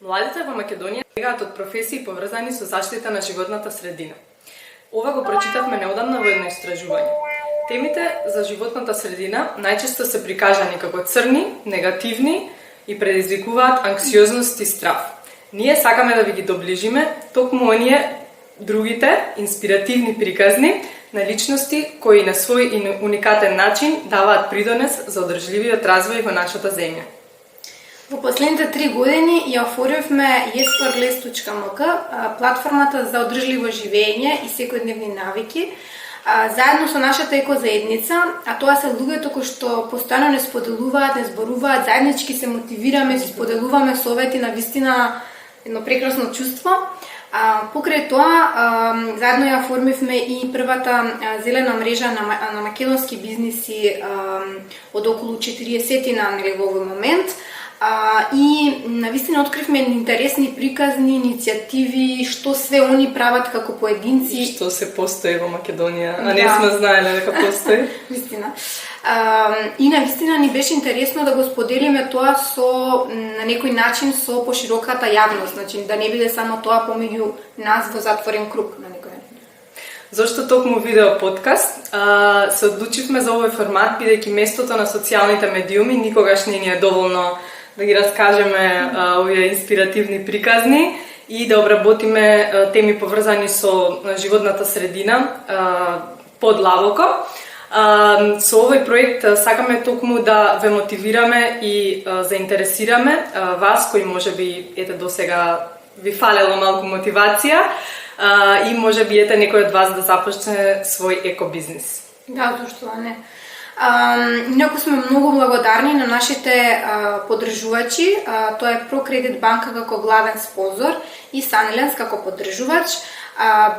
Младите во Македонија бегаат од професии поврзани со заштита на животната средина. Ова го прочитавме неодамна во едно истражување. Темите за животната средина најчесто се прикажани како црни, негативни и предизвикуваат анксиозност и страв. Ние сакаме да ви ги доближиме токму оние другите инспиративни приказни на личности кои на свој уникатен начин даваат придонес за одржливиот развој во нашата земја. Во последните 3 години ја оформивме yesforless.mk, платформата за одржливо живење и секојдневни навики, заедно со нашата екозаедница, а тоа се луѓето кои што постојано не споделуваат, не зборуваат, заеднички се мотивираме, се споделуваме совети, на вистина едно прекрасно чувство. Покрај тоа, заедно ја оформивме и првата зелена мрежа на македонски бизниси од околу 40 на во овој момент. И навистина откривме интересни приказни, иницијативи, што све они прават како поединци. Што се постои во Македонија, а не сме знаеле дека постои. Вистина. И навистина ни беше интересно да го споделиме тоа со на некој начин со пошироката јавност, значи да не биде само тоа помеѓу нас во затворен круг на некој начин. Зошто токму видео подкаст? Се одлучивме за овој формат бидејќи местото на социјалните медиуми никогаш не ни е доволно да ги раскажеме овие инспиративни приказни и да обработиме теми поврзани со животната средина подлабоко. Со овој проект сакаме токму да ве мотивираме и заинтересираме вас кои можеби досега ви фалело малку мотивација и можеби некој од вас да започне свој екобизнис. Да, зашто не. Инаку сме многу благодарни на нашите поддржувачи, тоа е ProCredit банка како главен спонзор и Sunlands како поддржувач,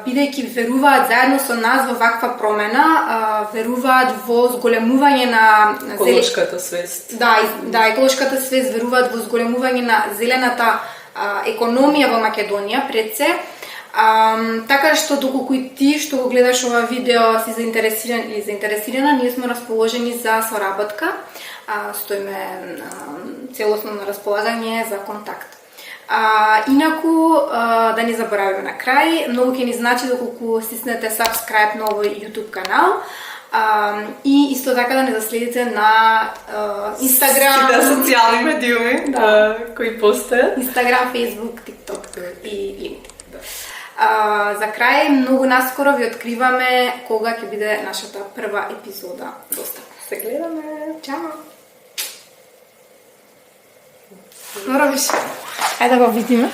бидејќи веруваат заедно со нас во ваква промена, веруваат во зголемување на еколошката свест. Да, еколошката свест, веруваат во зголемување на зелената економија во Македонија пред се. Така што доколку и ти што го гледаш ова видео си заинтересиран или заинтересирана, ние сме расположени за соработка, стоиме целосно на располагање за контакт. Инаку, да не заборавиме на крај, многу ќе ни значи доколку стиснете subscribe на овој YouTube канал, и исто така да не заследите на Instagram, сите социјални медиуми кои постојат, Instagram, Facebook, TikTok и LinkedIn. За крај, многу наскоро ви откриваме кога ќе биде нашата прва епизода достапна. Се гледаме. Чао. Што робиш? Ајде да го видиме.